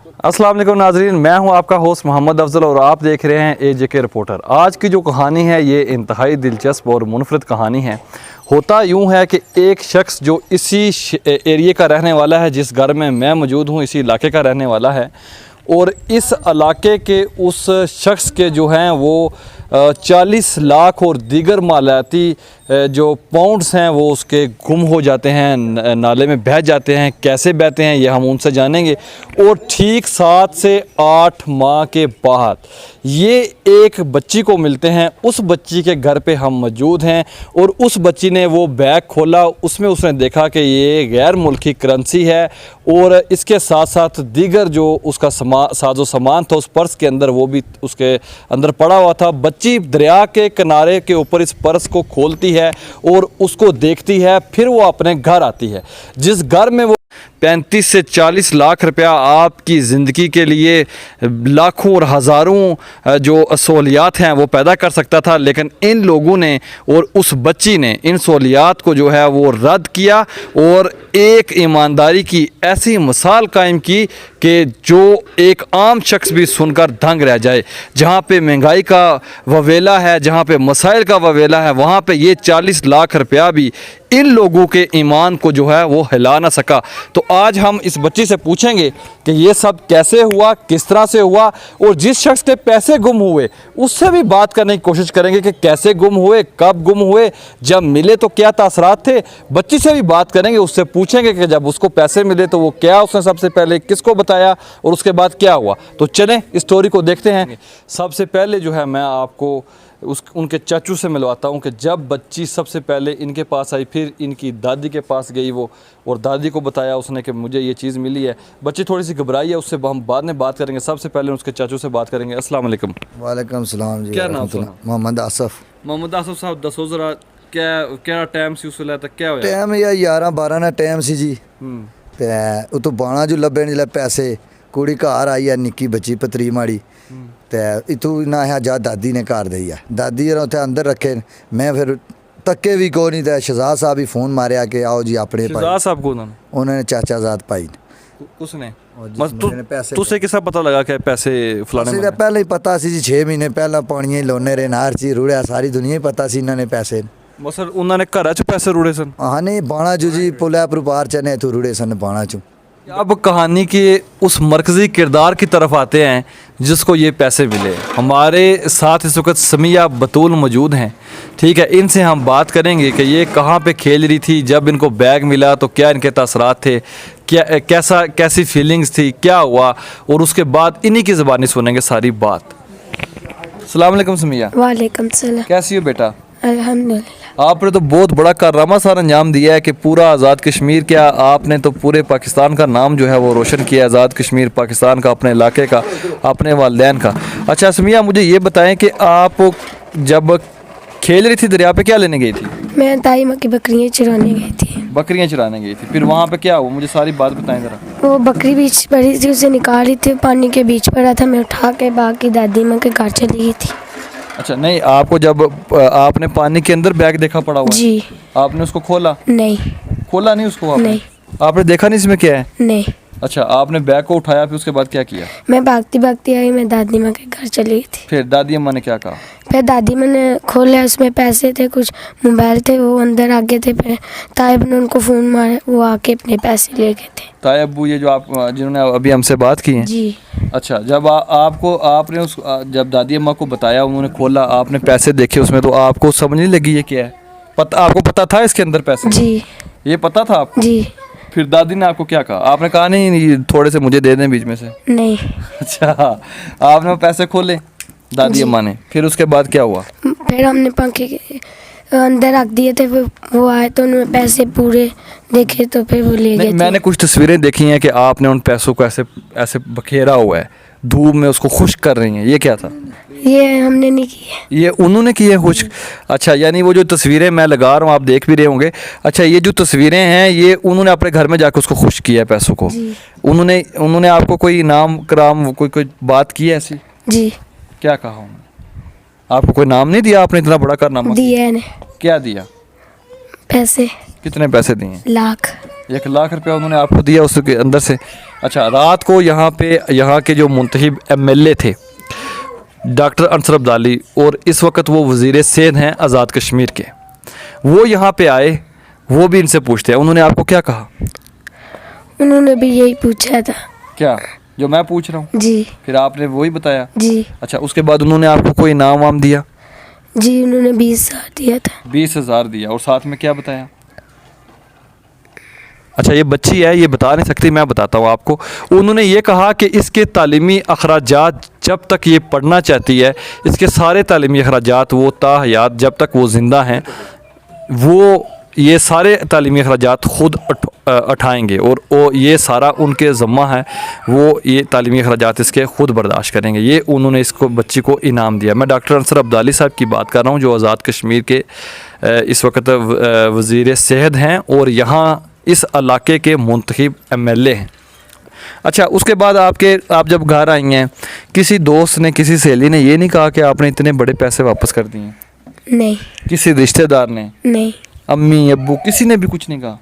अस्सलाम वालेकुम नाजरीन, मैं हूं आपका होस्ट मोहम्मद अफजल और आप देख रहे हैं AJK रिपोर्टर। आज की जो कहानी है ये इंतहाई दिलचस्प और मुनफरद कहानी है। होता यूं है कि एक शख्स जो इसी एरिया का रहने वाला है, जिस घर में मैं मौजूद हूं, इसी इलाके का रहने वाला है, और इस इलाके के उस शख्स के जो हैं वो 40 लाख और दीगर मालियाती जो पाउंड्स हैं वो उसके गुम हो जाते हैं, नाले में बह जाते हैं। कैसे बहते हैं ये हम उनसे जानेंगे। और ठीक 7 से 8 माह के बाद ये एक बच्ची को मिलते हैं। उस बच्ची के घर पे हम मौजूद हैं और उस बच्ची ने वो बैग खोला, उसमें उसने देखा कि ये गैर मुल्की करेंसी है और इसके साथ साथ दीगर जो उसका साजो सामान था उस पर्स के अंदर, वो भी उसके अंदर पड़ा हुआ था। बच्ची दरिया के किनारे के ऊपर इस पर्स को खोलती है और उसको देखती है, फिर वो अपने घर आती है, जिस घर में वो 35 से 40 लाख रुपया आपकी ज़िंदगी के लिए लाखों और हज़ारों जो सहूलियात हैं वो पैदा कर सकता था। लेकिन इन लोगों ने और उस बच्ची ने इन सहूलियात को जो है वो रद्द किया और एक ईमानदारी की ऐसी मिसाल कायम की कि जो एक आम शख्स भी सुनकर दंग रह जाए। जहाँ पे महंगाई का ववेला है, जहाँ पे मसाइल का ववेला है, वहाँ पे ये 40 लाख रुपया भी इन लोगों के ईमान को जो है वो हिला ना सका। तो आज हम इस बच्ची से पूछेंगे कि ये सब कैसे हुआ, किस तरह से हुआ, और जिस शख्स के पैसे गुम हुए उससे भी बात करने की कोशिश करेंगे कि कैसे गुम हुए, कब गुम हुए, जब मिले तो क्या तासरात थे। बच्ची से भी बात करेंगे, उससे पूछेंगे कि जब उसको पैसे मिले तो वो क्या उसने सबसे पहले किसको बताया और उसके बाद क्या हुआ। तो चलें इस स्टोरी को देखते हैं। सबसे पहले जो है मैं आपको उनके चाचू से मिलवाता हूँ कि जब बच्ची सबसे पहले इनके पास आई, फिर इनकी दादी के पास गई वो, और दादी को बताया उसने कि मुझे ये चीज़ मिली है। बच्ची थोड़ी सी घबराई है, उससे हम बाद में बात करेंगे। सबसे पहले उसके चाचू से बात करेंगे। अस्सलाम वालेकुम। वालेकुम सलाम जी। क्या नाम था? मोहम्मद आसफ। मोहम्मद आसफ साहब दसो जरा क्या टाइम सी उस वेले तक क्या होया? टाइम या 11-12 ना टाइम सी जी। ते उतो बाणा जो लब्बे जिले पैसे कुड़ी घर आई है, निक्की बच्ची पतरी माड़ी, ते इतू ना है जा दादी ने घर दई है। दादी उत्थे अंदर रखे, मैं फिर तक्के भी को नहीं। ते शहजाद साहब ही फोन मारिया कि आओ जी अपने भाई। शहजाद साहब को उन्होंने चाचा जात पाई उसने पैसे तुझे किसा पता लगा कि पैसे फलाने में? पहले ही पता सी जी, 6 महीने पहला पानियां लोने रे नार ची रुड़िया, सारी दुनिया ही पता सी इन्होंने पैसे। सर उन्होंने घर च पैसे रुड़े सन? हाँ नहीं, बाणा चू जी पुलिया पर पार चने तू रुड़े सन बाणा चू। अब कहानी के उस मरकज़ी किरदार की तरफ आते हैं जिसको ये पैसे मिले। हमारे साथ इस वक्त समिया बतूल मौजूद हैं, ठीक है। इनसे हम बात करेंगे कि ये कहाँ पे खेल रही थी, जब इनको बैग मिला तो क्या इनके तासरात थे, कैसी फीलिंग्स थी, क्या हुआ, और उसके बाद इन्हीं की ज़बानी सुनेंगे सारी बात। अस्सलाम वालेकुम समिया। वालेकुम सलाम। कैसी हो बेटा? अल्हम्दुलिल्लाह। आपने तो बहुत बड़ा कारनामा सारा अंजाम दिया है कि पूरा आज़ाद कश्मीर, क्या आपने तो पूरे पाकिस्तान का नाम जो है वो रोशन किया। आज़ाद कश्मीर पाकिस्तान का, अपने इलाके का, अपने वालिदैन का। अच्छा समिया, मुझे ये बताएं कि आप जब खेल रही थी दरिया पे क्या लेने गई थी? मैं ताई माँ की बकरियाँ चराने गई थी। बकरियाँ चराने गई थी, फिर वहाँ पे क्या हुआ? मुझे सारी बात बताएं ज़रा। वो बकरी बीच पड़ी थी, उसे निकाल रही थी, पानी के बीच पड़ा था, मैं उठा के बाकी दादी माँ के घर चली गई थी। अच्छा नहीं, आपको जब आपने पानी के अंदर बैग देखा पड़ा हुआ जी, आपने उसको खोला? नहीं। खोला नहीं उसको आपने? नहीं। आपने देखा नहीं इसमें क्या है? नहीं। अच्छा, आपने बैग को उठाया, फिर उसके बाद क्या किया? मैं भागती भागती आई, मैं दादी माँ के घर चली गई थी। फिर दादी अम्मा ने क्या कहा? फिर दादी माँ ने खोला, उसमें पैसे थे, कुछ मोबाइल थे, वो अंदर आ गए थे। फिर ताइब ने उनको फ़ोन मारा, वो आके अपने पैसे ले गए थे। ताइब ये जो आप जिन्होंने अभी हमसे बात की है? जी। अच्छा, जब आपने उस जब दादी अम्मा को बताया, उन्होंने खोला, आपने पैसे देखे उसमें, तो आपको समझ नहीं लगी ये क्या है? आपको पता था इसके अंदर पैसे? जी। ये पता था आपको? जी। फिर दादी ने आपको क्या कहा? आपने कहा नहीं थोड़े से मुझे दे दें बीच में से? नहीं। अच्छा, आपने वो पैसे खोले दादी अम्मा ने, फिर उसके बाद क्या हुआ? फिर हमने पंखे के अंदर रख दिए थे, फिर वो आए तो उन्होंने पैसे पूरे देखे, तो फिर वो ले गए थे। मैंने कुछ तस्वीरें देखी हैं कि आपने उन पैसों को ऐसे बखेरा हुआ है, धूप में उसको खुश्क कर रही हैं, ये क्या था? ये हमने नहीं किया, ये उन्होंने की है खुश्क? अच्छा, यानी वो जो तस्वीरें मैं लगा रहा हूँ आप देख भी रहे होंगे। अच्छा, ये जो तस्वीरें हैं ये उन्होंने अपने घर में जाकर उसको खुश्क किया है पैसों को? उन्होंने आपको कोई इनाम कराम कोई बात की है ऐसी? जी। क्या कहा उन्होंने? आपको कोई नाम नहीं दिया? आपने इतना बड़ा कारनामा दिया है। क्या दिया? पैसे। कितने पैसे दिए? लाख। 1 लाख रुपया उन्होंने आपको दिया उसके अंदर से। अच्छा, रात को यहाँ पे यहाँ के जो मुंतखब MLA थे डॉक्टर अंसर अब्दाली, और इस वक्त वो वज़ीर सेहत हैं आज़ाद कश्मीर के, वो यहाँ पे आए, वो भी इनसे पूछते हैं, उन्होंने आपको क्या कहा? उन्होंने भी यही पूछा था। क्या जो मैं पूछ रहा हूँ? जी फिर आपने वही बताया? जी अच्छा, उसके बाद उन्होंने आपको कोई इनाम वाम दिया? जी, उन्होंने 20,000 दिया था। 20,000 दिया, और साथ में क्या बताया? अच्छा, ये बच्ची है, ये बता नहीं सकती, मैं बताता हूँ आपको। उन्होंने ये कहा कि इसके तालीमी अखराजात जब तक ये पढ़ना चाहती है, इसके सारे तालीमी अखराजात वो ताहयात जब तक वो ज़िंदा हैं, वो ये सारे तालीमी अखराजात ख़ुद उठाएंगे, और वो ये सारा उनके ज़म्मा है, वो ये तालीमी अखराजात इसके ख़ुद बर्दाश्त करेंगे। ये उन्होंने इसको बच्ची को इनाम दिया। मैं डॉक्टर अंसर अब्दाली साहब की बात कर रहा हूँ, जो आज़ाद कश्मीर के इस वक्त वज़ीर सेहत हैं और यहाँ इस इलाके के मुंतखब MLA हैं। अच्छा, उसके बाद आप जब घर आई हैं, किसी दोस्त ने, किसी सहेली ने ये नहीं कहा कि आपने इतने बड़े पैसे वापस कर दिए? नहीं किसी रिश्तेदार ने, नहीं अम्मी अब्बू, किसी ने भी कुछ नहीं कहा?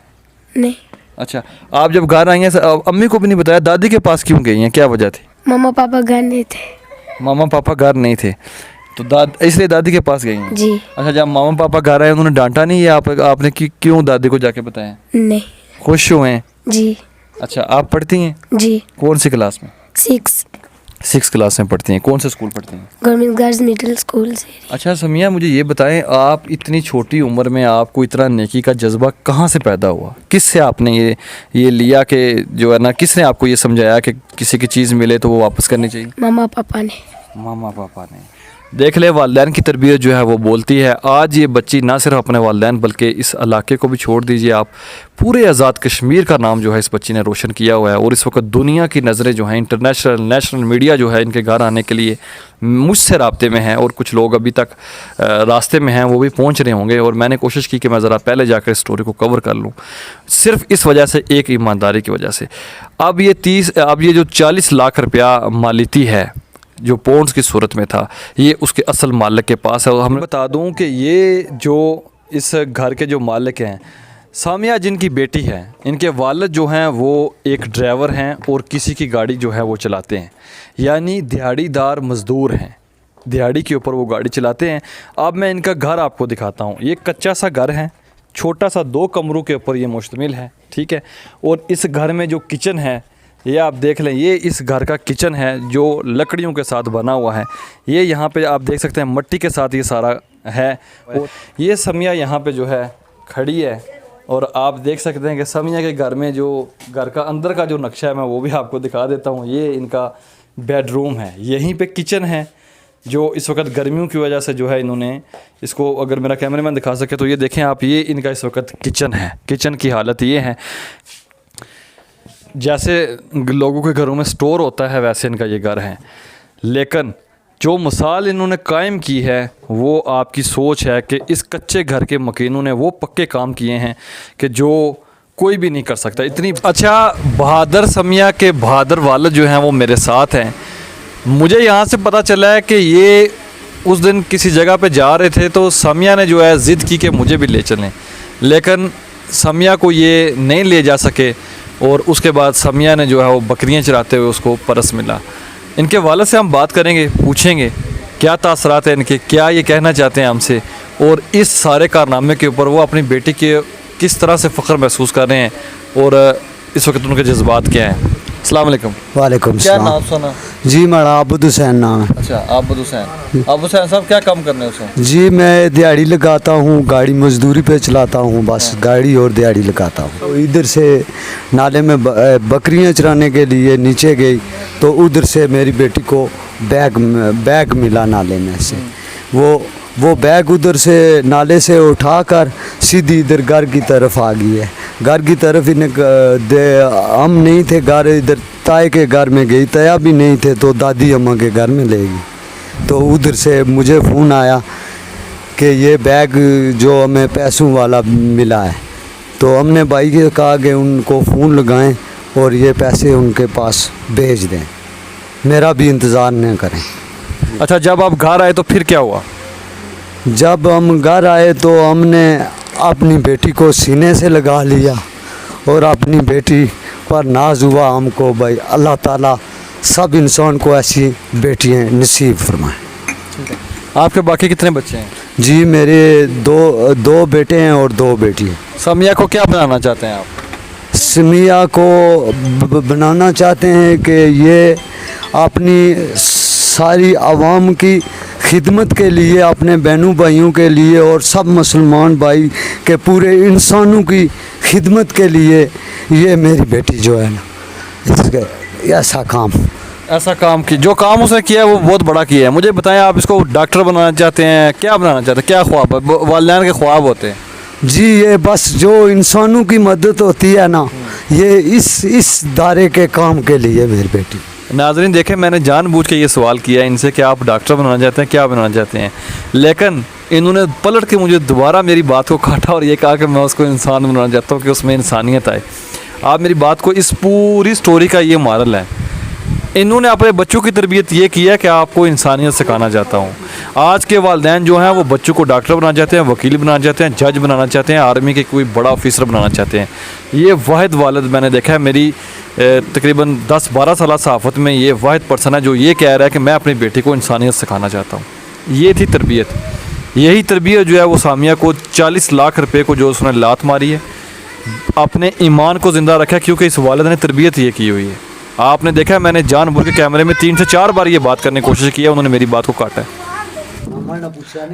नहीं। अच्छा, आप जब घर आई हैं, अम्मी को भी नहीं बताया? दादी के पास क्यों गई हैं, क्या वजह थी? मामा पापा घर नहीं थे। मामा पापा घर नहीं थे, तो इसलिए दादी के पास गई हैं? जी। अच्छा, जब मामा पापा घर आए, उन्होंने डांटा नहीं है आपने कि क्यों दादी को जाके बताया? नहीं। खुश हुए हैं? जी अच्छा, आप पढ़ती हैं? जी। कौन सी क्लास में? 6 क्लास में पढ़ती हैं। कौन से स्कूल पढ़ती हैं? गवर्नमेंट गर्ल्स मिडिल स्कूल से। अच्छा समिया, मुझे ये बताएं, आप इतनी छोटी उम्र में आपको इतना नेकी का जज्बा कहाँ से पैदा हुआ? किससे आपने ये लिया कि जो है ना, किसने आपको ये समझाया कि किसी की चीज़ मिले तो वो वापस करनी चाहिए? मामा पापा ने। मामा पापा ने। देख ले, वालिदैन की तरबियत जो है वो बोलती है। आज ये बच्ची ना सिर्फ अपने वालिदैन बल्कि इस इलाके को भी छोड़ दीजिए आप, पूरे आज़ाद कश्मीर का नाम जो है इस बच्ची ने रोशन किया हुआ है। और इस वक्त दुनिया की नज़रें जो हैं, इंटरनेशनल नेशनल मीडिया जो है इनके घर आने के लिए मुझसे राब्ते में है, और कुछ लोग अभी तक रास्ते में हैं, वो भी पहुंच रहे होंगे। और मैंने कोशिश की कि मैं ज़रा पहले जाकर इस स्टोरी को कवर कर लूँ, सिर्फ इस वजह से, एक ईमानदारी की वजह से। अब ये जो 40 लाख रुपया मालिती है जो पौंड्स की सूरत में था, ये उसके असल मालिक के पास है। और हमें बता दूं कि ये जो इस घर के जो मालिक हैं, सामिया जिनकी बेटी है, इनके वालिद जो हैं वो एक ड्राइवर हैं और किसी की गाड़ी जो है वो चलाते हैं, यानी दिहाड़ीदार मज़दूर हैं, दिहाड़ी के ऊपर वो गाड़ी चलाते हैं। अब मैं इनका घर आपको दिखाता हूँ। ये कच्चा सा घर है, छोटा सा 2 कमरों के ऊपर ये मुश्तमिल है, ठीक है। और इस घर में जो किचन है, ये आप देख लें, ये इस घर का किचन है जो लकड़ियों के साथ बना हुआ है। ये यहाँ पे आप देख सकते हैं मट्टी के साथ ये सारा है। और ये समिया यहाँ पे जो है खड़ी है, और आप देख सकते हैं कि समिया के घर में जो घर का अंदर का जो नक्शा है, मैं वो भी आपको दिखा देता हूँ। ये इनका बेडरूम है, यहीं पे किचन है, जो इस वक्त गर्मियों की वजह से जो है इन्होंने इसको, अगर मेरा कैमरामैन दिखा सके तो ये देखें आप, ये इनका इस वक्त किचन है। किचन की हालत ये है, जैसे लोगों के घरों में स्टोर होता है वैसे इनका ये घर है। लेकिन जो मिसाल इन्होंने कायम की है वो आपकी सोच है कि इस कच्चे घर के मकीनों ने वो पक्के काम किए हैं कि जो कोई भी नहीं कर सकता। इतनी अच्छा, बहादुर समिया के बहादुर वालिद जो हैं वो मेरे साथ हैं। मुझे यहाँ से पता चला है कि ये उस दिन किसी जगह पे जा रहे थे, तो समिया ने जो है ज़िद की कि मुझे भी ले चलें, लेकिन समिया को ये नहीं ले जा सके। और उसके बाद समिया ने जो है वो बकरियां चराते हुए उसको परस मिला। इनके वालिद से हम बात करेंगे, पूछेंगे क्या तासरात हैं इनके, क्या ये कहना चाहते हैं हमसे, और इस सारे कारनामे के ऊपर वो अपनी बेटी के किस तरह से फ़ख्र महसूस कर रहे हैं, और इस वक्त उनके जज्बात क्या हैं। अस्सलाम वालेकुम। वालेकुम क्या सलाम। नाम सुना? जी मेरा आबुद हुसैन नाम है। अच्छा, आबुद हुसैन। आबुद हुसैन साहब क्या काम करने उसे? जी मैं दिहाड़ी लगाता हूँ, गाड़ी मजदूरी पे चलाता हूँ, बस गाड़ी और दिहाड़ी लगाता हूँ। तो इधर से नाले में बकरियाँ चराने के लिए नीचे गई, तो उधर से मेरी बेटी को बैग मिला नाले में से। वो बैग उधर से नाले से उठाकर सीधी इधर घर की तरफ आ गई है। घर की तरफ इन्हें हम नहीं थे घर, इधर ताए के घर में गई, तया भी नहीं थे तो दादी अम्मा के घर में ले गई। तो उधर से मुझे फ़ोन आया कि ये बैग जो हमें पैसों वाला मिला है, तो हमने भाई के कहा कि उनको फ़ोन लगाएं और ये पैसे उनके पास भेज दें, मेरा भी इंतज़ार न करें। अच्छा, जब आप घर आए तो फिर क्या हुआ? जब हम घर आए तो हमने अपनी बेटी को सीने से लगा लिया और अपनी बेटी पर नाज हुआ हमको भाई। अल्लाह ताला सब इंसान को ऐसी बेटियां नसीब फरमाए। आपके बाकी कितने बच्चे हैं? जी मेरे दो बेटे हैं और 2 बेटी हैं। सामिया को क्या बनाना चाहते हैं आप? समिया को बनाना चाहते हैं कि ये अपनी सारी आवाम की खिदमत के लिए, अपने बहनों भाइयों के लिए और सब मुसलमान भाई के पूरे इंसानों की खिदमत के लिए ये मेरी बेटी जो है ना, इसके ऐसा काम की जो काम उसने किया है वो बहुत बड़ा किया है। मुझे बताएं, आप इसको डॉक्टर बनाना चाहते हैं, क्या बनाना चाहते हैं, क्या ख्वाब है? वालिदैन के ख्वाब होते हैं जी। ये बस जो इंसानों की मदद होती है ना, ये इस दायरे के काम के लिए मेरी बेटी। नाज़रीन देखें, मैंने जानबूझ के ये सवाल किया है इनसे कि आप डॉक्टर बनाना चाहते हैं, क्या बनाना चाहते हैं, लेकिन इन्होंने पलट के मुझे दोबारा मेरी बात को काटा और ये कहा कि मैं उसको इंसान बनाना चाहता हूँ कि उसमें इंसानियत आए। आप मेरी बात को, इस पूरी स्टोरी का ये मॉरल है। इन्होंने अपने बच्चों की तरबियत ये की है कि आपको इंसानियत सिखाना चाहता हूँ। आज के वालिदैन जो हैं वो बच्चों को डॉक्टर बनाना चाहते हैं, वकील बनाना चाहते हैं, जज बनाना चाहते हैं, आर्मी के कोई बड़ा ऑफिसर बनाना चाहते हैं। ये वाहिद वालिद मैंने देखा है मेरी तकरीबन 10-12 साल सहाफ़त में, ये वाहिद पर्सन है जो ये कह रहा है कि मैं अपनी बेटी को इंसानियत सिखाना चाहता हूँ। ये थी तरबियत। यही तरबियत जो है वो सामिया को 40 लाख रुपए को जो उसने लात मारी है, अपने ईमान को ज़िंदा रखा है, क्योंकि इस वालिद ने तरबियत ये की हुई है। आपने देखा है मैंने जानबूझ के कैमरे में 3 से 4 बार ये बात करने की कोशिश की है, उन्होंने मेरी बात को काटा है।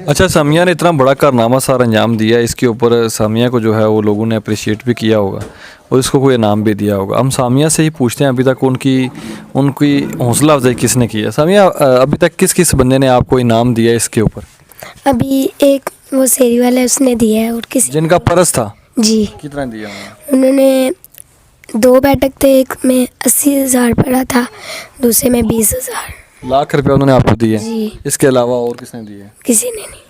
अच्छा, सामिया ने इतना बड़ा कारनामा सारा अंजाम दिया है, इसके ऊपर सामिया को जो है वो लोगों ने अप्रिशिएट भी किया होगा और इसको कोई इनाम भी दिया होगा। हम सामिया से ही पूछते हैं अभी तक उनकी हौसला अफजाई किसने की है। सामिया, अभी तक किस किस बंदे ने आपको इनाम दिया है इसके ऊपर? अभी एक वो शेरी वाला उसने दिया है और किसी जिनका परस था जी, कितना दिया उन्होंने? उन्होंने 2 बैठक थे, एक में 80,000 पड़ा था, दूसरे में 20,000 लाख रुपए उन्होंने आपको दिए। जी। इसके अलावा और किसने दिए? किसी ने नहीं।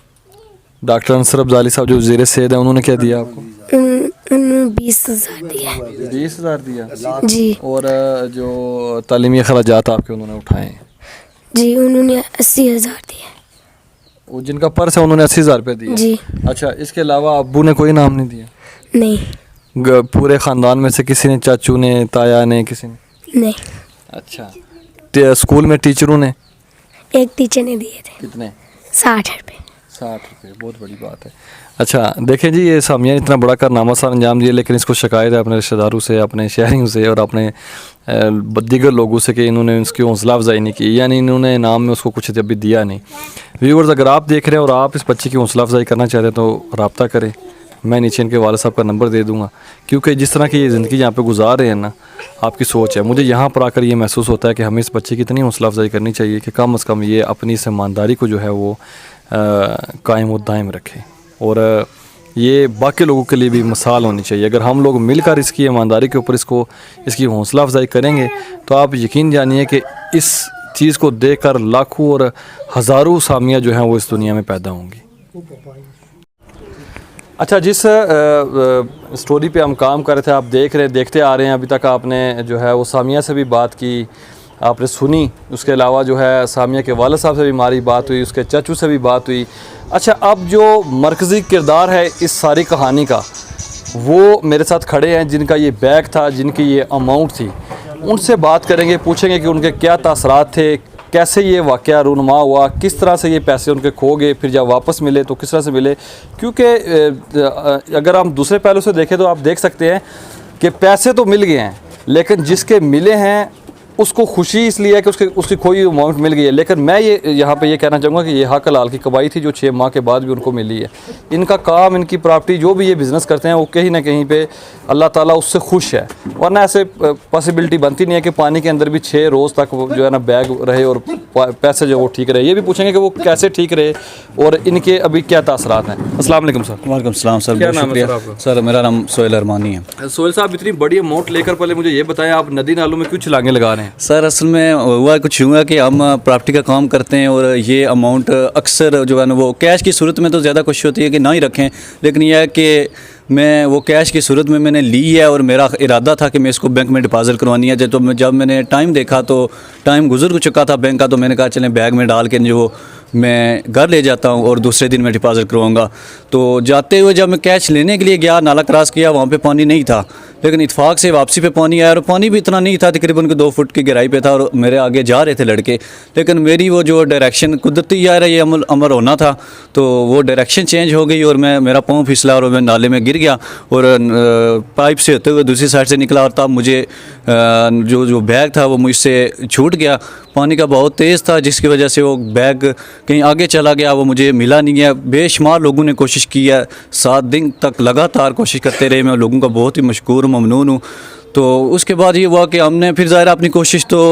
डॉक्टर अंसर अब्दाली साहब जो वज़ीर सेहत है, उन्होंने क्या दिया आपको? उन्होंने 20,000 दिया है। 20,000 दिया जी। और जो तालीमी अखराजात आपके उन्होंने उठाए हैं? जी, उन्होंने 80,000 दिए। वो जिनका पर्स है उन्होंने 80,000 रुपये दिए? जी। अच्छा, इसके अलावा अब्बू ने कोई नाम नहीं दिया? नहीं। पूरे ख़ानदान में से किसी ने, चाचू ने, ताया ने, किसी ने? नहीं। अच्छा, स्कूल में टीचरों ने? एक टीचर ने दिए थे। कितने? 60 रुपये। 60 रुपये, बहुत बड़ी बात है। अच्छा देखें जी, ये सामिया ने इतना बड़ा कारनामा सारा अंजाम दिया, लेकिन इसको शिकायत है अपने रिश्तेदारों से, अपने शहरियों से और अपने दीगर लोगों से कि इन्होंने उसकी हौसला अफजाई नहीं की, यानी इन्होंने इनाम में उसको कुछ अभी दिया नहीं। व्यूअर्स, अगर आप देख रहे हैं और आप इस बच्चे की हौसला अफजाई करना चाहते हैं तो रब्ता करें। मैं नीचे इनके वाले साहब का नंबर दे दूँगा, क्योंकि जिस तरह की ये ज़िंदगी यहाँ पे गुजार रहे हैं ना, आपकी सोच है, मुझे यहाँ पर आकर ये महसूस होता है कि हमें इस बच्चे की इतनी हौसला अफजाई करनी चाहिए कि कम से कम ये अपनी इस ईमानदारी को जो है वो कायम और दायम रखे, और ये बाकी लोगों के लिए भी मिसाल होनी चाहिए। अगर हम लोग मिलकर इसकी ईमानदारी के ऊपर इसकी हौसला अफजाई करेंगे तो आप यकीन जानिए कि इस चीज़ को देखकर लाखों और हज़ारों सामिया जो हैं वो इस दुनिया में पैदा होंगी। अच्छा, जिस स्टोरी पे हम काम कर रहे थे, आप देखते आ रहे हैं अभी तक, आपने जो है वो सामिया से भी बात की, आपने सुनी, उसके अलावा जो है सामिया के वालिद साहब से भी हमारी बात हुई, उसके चाचू से भी बात हुई। अच्छा, अब जो मरकज़ी किरदार है इस सारी कहानी का, वो मेरे साथ खड़े हैं, जिनका ये बैग था, जिनकी ये अमाउंट थी, उनसे बात करेंगे, पूछेंगे कि उनके क्या तासरात थे, कैसे ये वाक़या रूनुमा हुआ, किस तरह से ये पैसे उनके खो गए, फिर जब वापस मिले तो किस तरह से मिले। क्योंकि अगर हम दूसरे पहलू से देखें तो आप देख सकते हैं कि पैसे तो मिल गए हैं, लेकिन जिसके मिले हैं उसको खुशी इसलिए है कि उसकी खोई अमाउंट मिल गई है। लेकिन मैं ये यहाँ पे ये कहना चाहूँगा कि ये हक हलाल की कमाई थी जो 6 माह के बाद भी उनको मिली है। इनका काम, इनकी प्रॉपर्टी, जो भी ये बिज़नेस करते हैं वो कहीं ना कहीं पे अल्लाह ताला उससे खुश है, वरना ऐसे पॉसिबिलिटी बनती नहीं है कि पानी के अंदर भी 6 रोज़ तक जो है ना बैग रहे और पैसे जो वो ठीक रहे। ये भी पूछेंगे कि वो कैसे ठीक रहे और इनके अभी क्या तासरात हैं। अस्सलाम वालेकुम सर। वालेकुम सलाम सर, क्या बहुत नाम है शुक्रिया सर सर। मेरा नाम सोहेल अरमानी है। सोहेल साहब, इतनी बड़ी अमाउंट लेकर पहले मुझे ये बताएं, आप नदी नालों में क्यों छलांगे लगा रहे हैं? सर असल में हुआ कुछ हुआ कि हम प्रॉपर्टी का काम करते हैं और ये अमाउंट अक्सर जो है ना वो कैश की सूरत में तो ज़्यादा कोशिश होती है कि ना ही रखें, लेकिन यह है कि मैं वो कैश की सूरत में मैंने ली है और मेरा इरादा था कि मैं इसको बैंक में डिपॉजिट करवानी है। जब मैंने टाइम देखा तो टाइम गुजर चुका था बैंक का, तो मैंने कहा चलें बैग में डाल के जो मैं घर ले जाता हूँ और दूसरे दिन मैं डिपॉजिट करवाऊँगा। तो जाते हुए जब मैं कैश लेने के लिए गया, नाला क्रॉस किया, वहाँ पे पानी नहीं था, लेकिन इत्फाक से वापसी पे पानी आया और पानी भी इतना नहीं था, तकरीबन 2 फुट की गहराई पे था और मेरे आगे जा रहे थे लड़के, लेकिन मेरी वो जो डायरेक्शन कुदरती यार ये अमर होना था, तो वो डायरेक्शन चेंज हो गई और मेरा पाँव फिसला और मैं नाले में गिर गया और पाइप से होते हुए दूसरी साइड से निकला और तब मुझे जो बैग था वो मुझसे छूट गया। पानी का बहुत तेज़ था जिसकी वजह से वो बैग कहीं आगे चला गया, वो मुझे मिला नहीं है। बेशुमार लोगों ने कोशिश की है, 7 दिन तक लगातार कोशिश करते रहे, मैं लोगों का बहुत ही मशकूर ममनून हूँ। तो उसके बाद ये हुआ कि हमने फिर ज़ाहिर अपनी कोशिश तो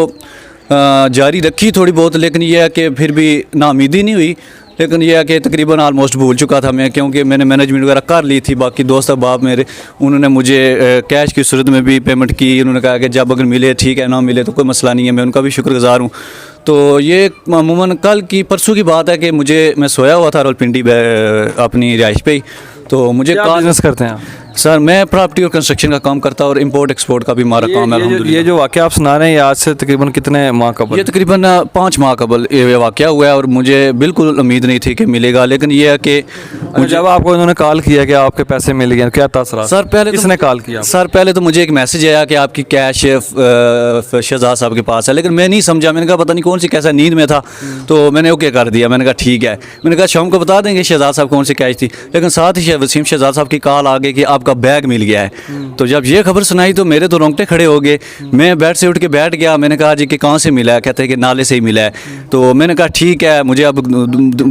जारी रखी थोड़ी बहुत, लेकिन यह है कि फिर भी नाउमीदी नहीं हुई। लेकिन यह है कि तकरीबन आलमोस्ट भूल चुका था मैं, क्योंकि मैंने मैनेजमेंट वगैरह कर ली थी। बाकी दोस्त अहबाब मेरे, उन्होंने मुझे कैश की सूरत में भी पेमेंट की। उन्होंने कहा कि जब अगर मिले ठीक है, ना मिले तो कोई मसला नहीं है, मैं उनका भी शुक्रगुजार हूँ। तो ये अमूमन कल की परसों की बात है कि मैं सोया हुआ था रावलपिंडी अपनी रिहाइश पे ही, तो मुझे क्या बिजनेस करते हैं आप? सर मैं प्रॉपर्टी और कंस्ट्रक्शन का काम करता हूँ और इंपोर्ट एक्सपोर्ट का भी हमारा काम है अल्हम्दुलिल्लाह। ये जो वाक़या आप सुना रहे हैं, ये आज से तकरीबन कितने माह कबल? ये तकरीबन 5 माह कबल ये वाक़या हुआ है और मुझे बिल्कुल उम्मीद नहीं थी कि मिलेगा। लेकिन ये है कि जब आपको इन्होंने कॉल किया कि आपके पैसे मिल गए, क्या तासरा? सर पहले किसने कॉल किया? सर पहले तो मुझे एक मैसेज आया कि आपकी कैश शहजाद साहब के पास है, लेकिन मैं नहीं समझा। मैंने कहा पता नहीं कौन सी कैसा नींद में था, तो मैंने ओके कर दिया। मैंने कहा ठीक है, मैंने कहा शाम को बता देंगे शहजाद साहब कौन सी कैश थी। लेकिन साथ ही वसीम शहजाद साहब की कॉल आ गई कि आपका बैग मिल गया है। तो जब ये खबर सुनाई तो मेरे तो रोंगटे खड़े हो गए। मैं बेड से उठ के बैठ गया। मैंने कहा जी कि कहाँ से मिला है? कहते हैं कि नाले से ही मिला है। तो मैंने कहा ठीक है। मुझे अब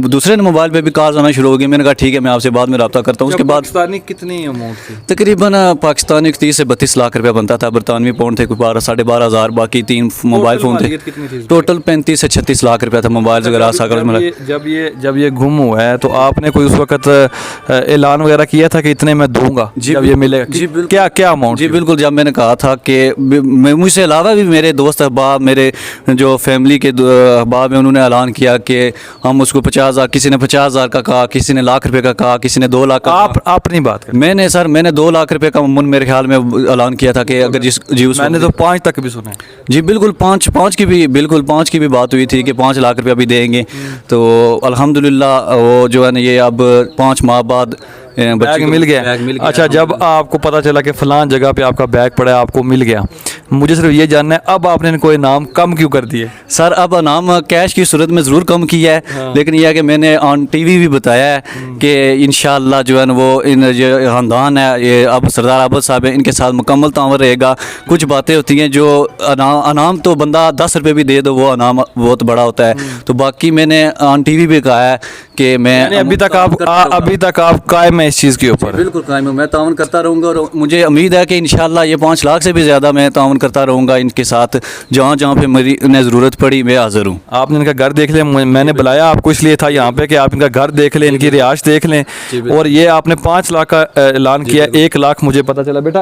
दूसरे मोबाइल पे भी कॉल आना शुरू हो गई। मैंने कहा ठीक है, मैं आपसे बाद में रब्ता करता हूँ। उसके बाद पाकिस्तानी कितनी अमाउंट थी? तकरीबन पाकिस्तानी 30 से 32 लाख रुपया बनता था। बरतानवी पाउंड थे कोई 12-12.5 हज़ार, बाकी 3 मोबाइल फ़ोन थे। टोटल 35 से 36 लाख रुपया था मोबाइल वगैरह सागर। जब ये गुम हुआ है तो आपने कोई उस वक्त ऐलान वगैरह किया था कि इतने मैं दूंगा जब ये मिलेगा? जी क्या अमाउंट? जी बिल्कुल। जब मैंने कहा था कि मुझसे अलावा भी मेरे दोस्त अहबाब, मेरे जो फैमिली के अहबाब हैं, उन्होंने ऐलान किया कि हम उसको 50,000, किसी ने 50,000 का कहा, किसी ने लाख रुपए का कहा, किसी ने 2 लाख का। आप अपनी बात कर। मैंने 2 लाख रुपए का अमूमन मेरे ख्याल में ऐलान किया था कि अगर मैंने तो 5 तक भी सुना है। जी बिल्कुल, 5 की भी बात हुई थी कि 5 लाख रुपया भी देंगे। तो अल्हम्दुलिल्लाह वो जो है ना, ये अब 5 माह बाद बैग मिल गया। अच्छा, जब आपको पता चला कि फलां जगह पे आपका बैग पड़ा है, आपको मिल गया, मुझे सिर्फ ये जानना है अब आपने कोई नाम कम क्यों कर दिए? सर अब नाम कैश की सूरत में ज़रूर कम किया है। हाँ। लेकिन यह है कि मैंने ऑन टीवी भी बताया है कि इंशाअल्लाह जो है ना वो इन जो ख़ानदान है, ये अब सरदार आबद साहब है, इनके साथ मुकम्मल ताउन रहेगा। कुछ बातें होती हैं जो अनाम तो बंदा 10 रुपये भी दे दो, वो अनाम बहुत बड़ा होता है। तो बाकी मैंने ऑन टीवी भी कहा है कि मैं अभी तक आप कायम है इस चीज़ के ऊपर? बिल्कुल कायम हूँ, मैं ताउन करता रहूँगा और मुझे उम्मीद है कि इंशाअल्लाह ये 5 लाख से भी ज़्यादा मैं ताउन करता रहूँगा इनके साथ। जहाँ जहाँ पे मेरी इन्हें ज़रूरत पड़ी मैं हाज़िर हूँ। आपने इनका घर देख लिया? मैंने बुलाया आपको इसलिए था यहाँ पे कि आप इनका घर देख लें, इनकी रिहाइश देख लें। और ये आपने 5 लाख का ऐलान किया। 1 लाख मुझे पता चला बेटा,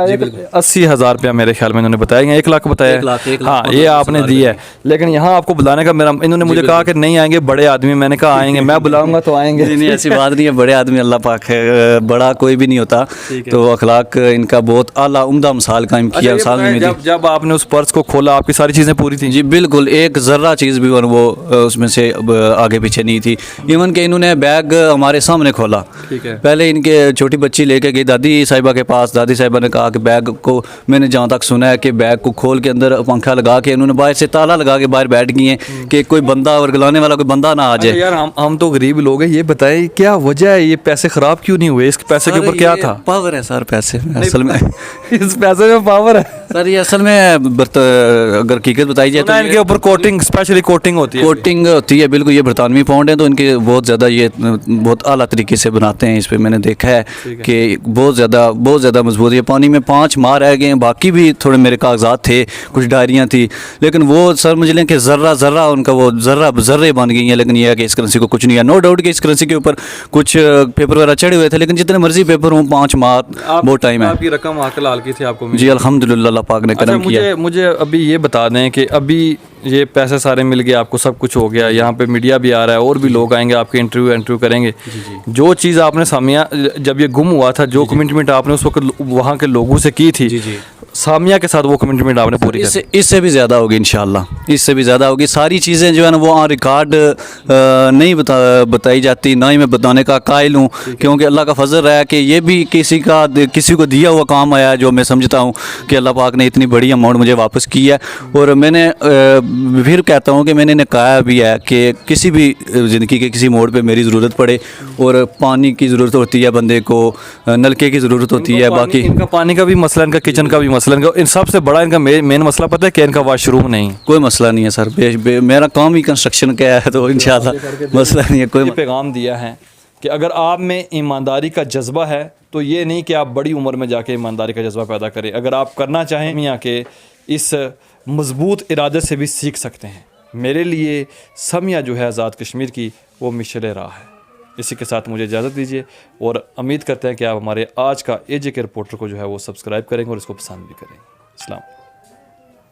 80,000 रुपया मेरे ख्याल में इन्होंने बताया। 1 लाख बताया, हाँ ये आपने दिया है। लेकिन यहाँ आपको बुलाने का मेरा, इन्होंने मुझे कहा कि नहीं आएंगे बड़े आदमी। मैंने कहा आएंगे, मैं बुलाऊंगा तो आएंगे। नहीं ऐसी बात नहीं है, बड़े आदमी अल्लाह पाक है, बड़ा कोई भी नहीं होता। तो अखलाक इनका बहुत आला उम्दा मिसाल कायम किया। जब आपने उस पर्स को खोला आपकी सारी चीज़ें पूरी थी? जी बिल्कुल, एक ज़र्रा चीज़ भी वो उसमें से आगे पीछे नहीं थी। इवन कि इन्होंने बैग हमारे सामने खोला। ठीक है। पहले इनके छोटी बच्ची लेके गई दादी साहिबा के पास। दादी साहिबा ने कहा कि बैग को, मैंने जहाँ तक सुना है कि बैग को खोल के अंदर पंखा लगा के इन्होंने बाहर से ताला लगा के बाहर बैठ गई हैं कि कोई बंदा और गलाने वाला कोई बंदा ना आ जाए। यार हम तो गरीब लोग हैं, ये बताएं क्या वजह है, ये पैसे ख़राब क्यों नहीं हुए? इस पैसे के ऊपर क्या था? पावर है सर पैसे में असल में। इस पैसे में पावर है सर। ये असल में अगर हकीकत बताई जाए तो इनके ऊपर कोटिंग, स्पेशली कोटिंग होती है। बिल्कुल, ये बरतानवी पाउंड है तो इनके बहुत ज़्यादा ये बहुत आला तरीके से बनाते हैं। इस पर मैंने देखा है कि बहुत ज़्यादा मजबूत है। पानी में 5 माह रह गए हैं। बाकी भी थोड़े मेरे कागजात थे, कुछ डायरियाँ थी, लेकिन वो सर मुझे लें कि ज़र्रा उनका वो ज़र्रे बन गई हैं। लेकिन यह है कि इस करेंसी को कुछ नहीं है। नो डाउट कि इस करेंसी के ऊपर कुछ पेपर वगैरह चढ़े हुए थे, लेकिन जितने मर्जी पेपर हों 5 माह बहुत टाइम है। आपकी रकम आकल हाल की थी आपको? जी अल्हम्दुलिल्लाह अल्लाह पाक ने करम किया। मुझे अभी ये बता दें कि अभी ये पैसे सारे मिल गए आपको, सब कुछ हो गया, यहाँ पे मीडिया भी आ रहा है और भी लोग आएंगे आपके इंटरव्यू करेंगे। जो चीज़ आपने सामिया जब ये गुम हुआ था, जो कमिटमेंट आपने उस वक्त वहाँ के लोगों से की थी, सामिया के साथ वो कमिटमेंट आपने पूरी इससे इससे भी ज़्यादा होगी इंशाल्लाह, इससे भी ज़्यादा होगी। सारी चीज़ें जो है ना वो ऑन रिकॉर्ड नहीं बताई जाती, ना ही मैं बताने का कायल हूँ, क्योंकि अल्लाह का फजल रहा है कि ये भी किसी को दिया हुआ काम आया है, जो मैं समझता हूँ कि अल्लाह पाक ने इतनी बड़ी अमाउंट मुझे वापस की है। और मैंने फिर कहता हूँ कि मैंने इन्हें कहा भी है कि किसी भी ज़िंदगी के किसी मोड़ पे मेरी ज़रूरत पड़े, और पानी की ज़रूरत होती है बंदे को, नलके की ज़रूरत होती है, बाकी इनका पानी का भी मसला, इनका किचन का भी मसला, इनका इन सबसे बड़ा इनका मेन मसला पता है कि इनका वाशरूम नहीं। कोई मसला नहीं है सर, मेरा काम ही कंस्ट्रक्शन का है, तो इंशाल्लाह मसला नहीं है कोई। ये पैगाम दिया है कि अगर आप में ईमानदारी का जज्बा है तो ये नहीं कि आप बड़ी उम्र में जाके ईमानदारी का जज्बा पैदा करें, अगर आप करना चाहें मियाँ के इस मजबूत इरादे से भी सीख सकते हैं। मेरे लिए समिया जो है आज़ाद कश्मीर की वो मिशल राह है। इसी के साथ मुझे इजाज़त दीजिए, और उम्मीद करते हैं कि आप हमारे आज का AJK रिपोर्टर को जो है वो सब्सक्राइब करेंगे और इसको पसंद भी करेंगे। अस्सलाम।